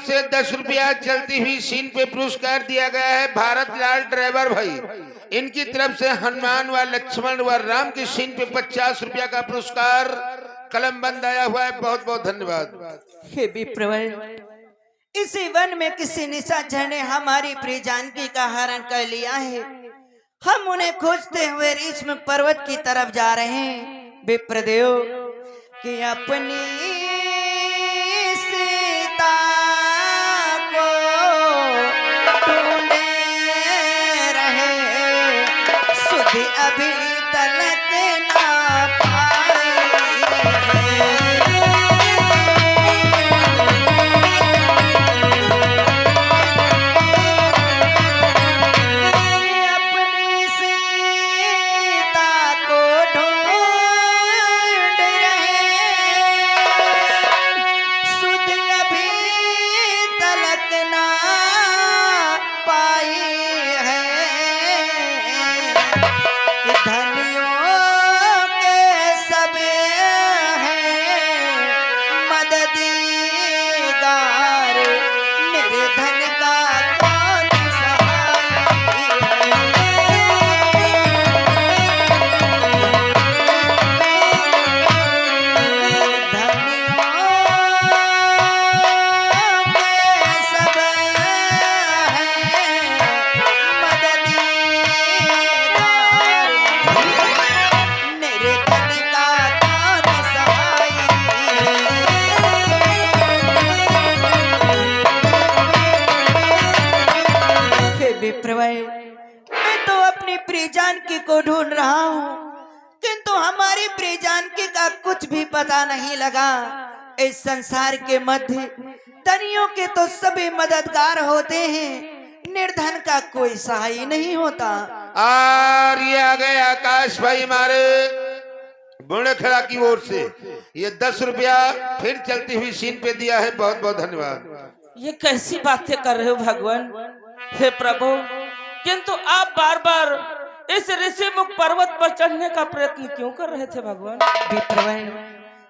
से 10 रुपया चलती हुई सीन पे पुरस्कार दिया गया है भारत लाल ड्राइवर भाई। इनकी तरफ से हनुमान व लक्ष्मण व राम की सीन पे 50 रुपया का पुरस्कार कलम बंद आया हुआ है। बहुत बहुत धन्यवाद। हे विप्रवर, इसी वन में किसी निशाचर ने हमारी प्रिय जानकी का हरण कर लिया है। हम उन्हें खोजते हुए रीष्म पर्वत की तरफ जा रहे हैं। विप्रदेव कि अपनी सीता को ढूंढे रहे, सुध अभी तलक ना पाई है। मैं तो अपनी प्रिय जानकी को ढूंढ रहा हूँ, किंतु हमारी प्रिय जानकी का कुछ भी पता नहीं लगा। इस संसार के मध्य धनियों के तो सभी मददगार होते हैं, निर्धन का कोई सहाय नहीं होता। और ये आ गए आकाश भाई हमारे बुणेखड़ा की ओर से ये 10 रुपया फिर चलती हुई सीन पे दिया है। बहुत बहुत धन्यवाद। ये कैसी बातें कर रहे हो भगवान? हे प्रभु, किंतु आप बार बार इस ऋषि मुख पर्वत पर चढ़ने का प्रयत्न क्यों कर रहे थे भगवान?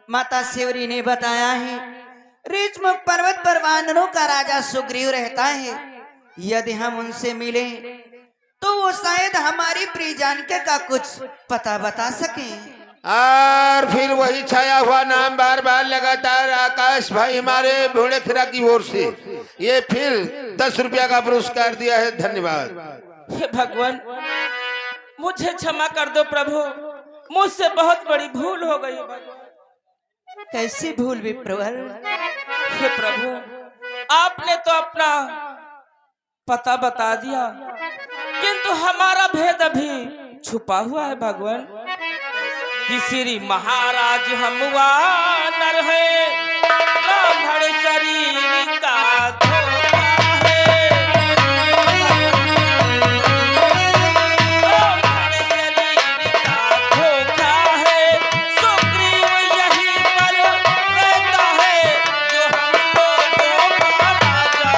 माता शिवरी ने बताया है, ऋषमुख पर्वत पर वानरों का राजा सुग्रीव रहता है। यदि हम उनसे मिले तो वो शायद हमारी प्रिय जानकी का कुछ पता बता सके। और फिर वही छाया हुआ नाम बार बार लगातार आकाश भाई हमारे बुणेखड़ा की ओर से ये फिर 10 रुपया का पुरस्कार दिया है। धन्यवाद। हे भगवान, मुझे क्षमा कर दो प्रभु, मुझसे बहुत बड़ी भूल हो गई। कैसी भूल विप्रवर? हे प्रभु, आपने तो अपना पता बता दिया, किंतु हमारा भेद अभी छुपा हुआ है भगवान। कि श्री महाराज हम वानर है, ब्राह्मण शरीर का धोखा है। ब्राह्मण शरीर का धोखा है, सुग्रीव यहीं पर रहता है, जो हम लोगों का राजा।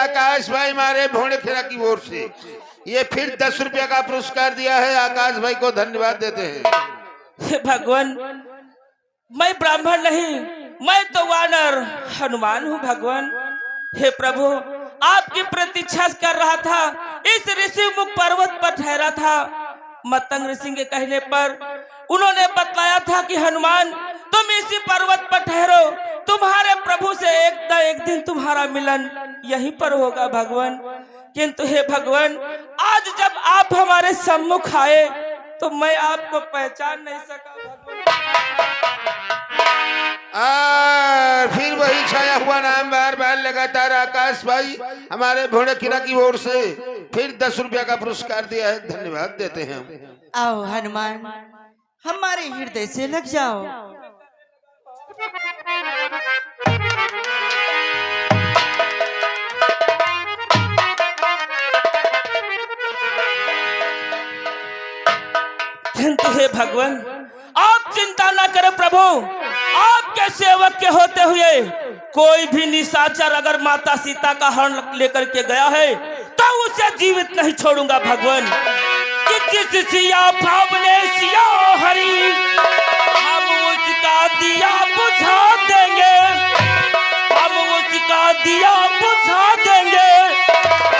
आकाश भाई हमारे बुणेखड़ा की ओर से ये फिर 10 रुपया का पुरस्कार दिया है। आकाश भाई को धन्यवाद देते हैं। हे भगवान, मैं ब्राह्मण नहीं, मैं तो वानर हनुमान हूँ भगवान। हे प्रभु, आपकी प्रतीक्षा कर रहा था, इस ऋषि मुख पर्वत पर ठहरा था। मतंग ऋषि के कहने पर उन्होंने बतलाया था कि हनुमान तुम इसी पर्वत पर ठहरो, तुम्हारे प्रभु से एक दिन तुम्हारा मिलन यहीं पर होगा भगवान। किंतु हे भगवान, आज जब आप हमारे सम्मुख आए तो मैं आपको पहचान नहीं सका और फिर वही छाया हुआ नाम बार बार लगातार आकाश भाई हमारे भोड़े किरा की ओर से फिर 10 रुपया का पुरस्कार दिया है, धन्यवाद देते हैं। आओ हनुमान, हमारे हृदय से लग जाओ। किंतु हे भगवान, आप चिंता न करें प्रभु। आपके सेवक के होते हुए कोई भी निशाचर अगर माता सीता का हरण लेकर के गया है तो उसे जीवित नहीं छोड़ूंगा भगवान। कि जिस सिया भावने सिया हरी, हम उसका दिया बुझा देंगे, हम उसका दिया बुझा देंगे।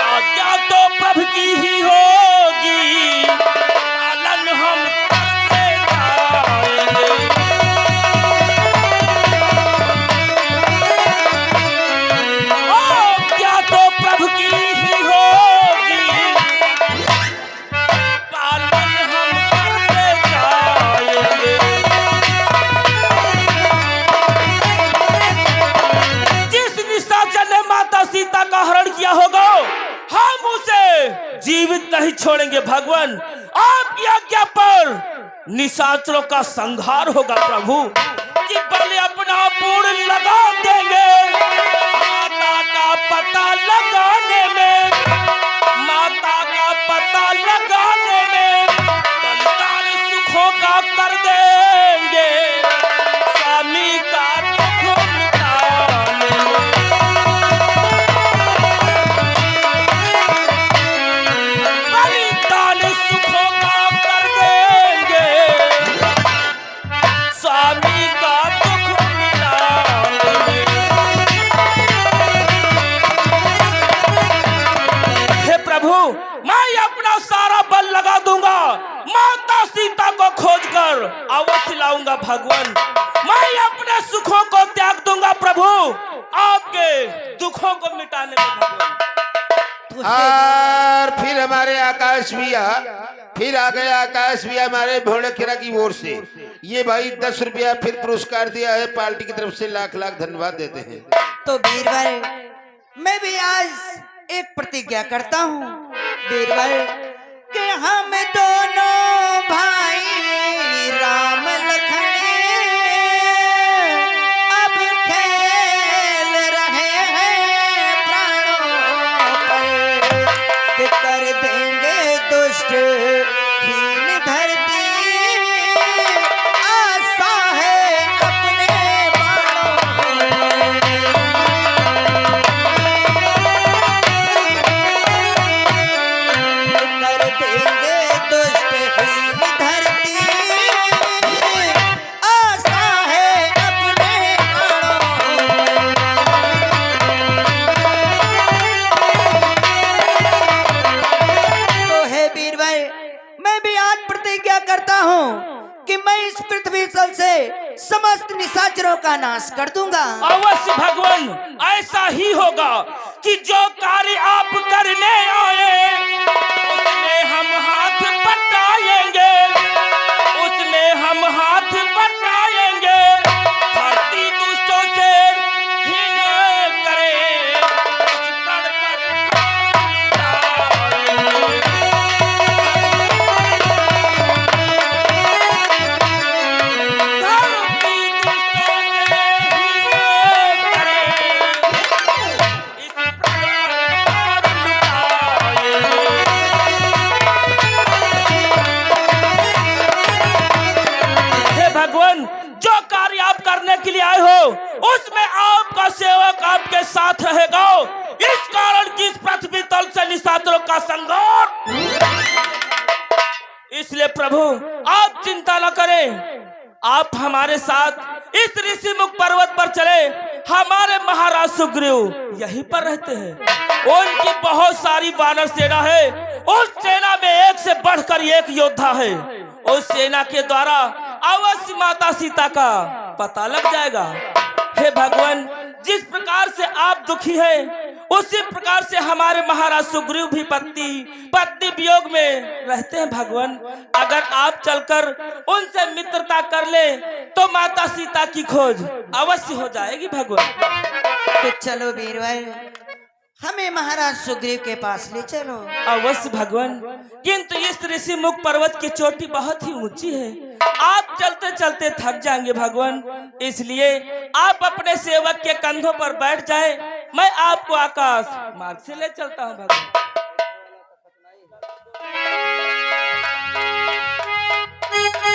आज्ञा तो प्रभु की ही होगी, पालन हम करते जाएंगे। आज्ञा तो प्रभु की ही होगी, पालन हम करते जाएंगे। जिस निशाचर ने माता सीता का हरण किया होगा हम उसे जीवित नहीं छोड़ेंगे भगवान। आपकी आज्ञा पर निशाचरों का संहार होगा प्रभु। कि बल अपना पूर्ण लगा देंगे माता का पता लगाने में, माता का पता लगाने में संतान सुखों का कर देंगे, स्वामी का दुख मिटाने में। बलिदान सुखों का कर देंगे, स्वामी का दुख मिटाने में। हे प्रभु, मैं अपना सारा बल लगा दूंगा, माता सीता को खोजकर अवश्य लाऊंगा भगवान। मैं अपने सुखों को त्याग दूंगा प्रभु, आपके दुखों को मिटाने में भगवान। और फिर हमारे आकाश भैया, फिर आ गए आकाश भैया हमारे भोड़े किरा की ओर से। ये भाई 10 रुपया फिर पुरस्कार दिया है, पार्टी की तरफ से लाख लाख धन्यवाद देते हैं। तो बीरबल, मैं भी आज एक प्रतिज्ञा करता हूँ बीरबल, कि हम दोनों भाई राम लखन अब खेल रहे हैं प्राणों पर, कि कर देंगे दुष्ट हीन धरती, आशा है अपने बाणों में। कर देंगे दुष्ट हीन धरती, आशा है अपने बाणों में। तो हे बीरबल, मैं भी आज प्रतिज्ञा करता हूँ कि मैं इस पृथ्वी तल से समस्त निशाचरों का नाश कर दूंगा। अवश्य भगवान, ऐसा ही होगा कि जो कार्य आप करने आए उसमें हम हाथ बटाएंगे, उसमें हम हाथ बटाएंगे। धरती दुष्टों से हीन करे, उस पर धरती दुष्टों से हीन करे, इस पर लुटाएंगे। हे भगवान, जो कार्य आप करने के लिए आए हो उसमें आपका सेवक आपके साथ रहेगा। इस कारण की इस पृथ्वी तल से निशाचरों का संहार। इसलिए प्रभु आप चिंता न करें, आप हमारे साथ इस ऋषि मुख पर्वत पर चले। हमारे महाराज सुग्रीव यहीं पर रहते हैं। उनकी बहुत सारी वानर सेना है, उस सेना में एक से बढ़कर एक योद्धा है। उस सेना के द्वारा अवश्य माता सीता का पता लग जाएगा। हे भगवान, जिस प्रकार से आप दुखी हैं उसी प्रकार से हमारे महाराज सुग्रीव भी पत्नी वियोग में रहते हैं भगवान। अगर आप चलकर उनसे मित्रता कर ले तो माता सीता की खोज अवश्य हो जाएगी भगवान। तो चलो वीरवर, हमें महाराज सुग्रीव के पास ले चलो। अवश्य भगवान, किंतु इस ऋषि मुख पर्वत की चोटी बहुत ही ऊंची है, आप चलते चलते थक जाएंगे भगवान। इसलिए आप अपने सेवक के कंधों पर बैठ जाएं, मैं आपको आकाश मार्ग से ले चलता हूं भगवान।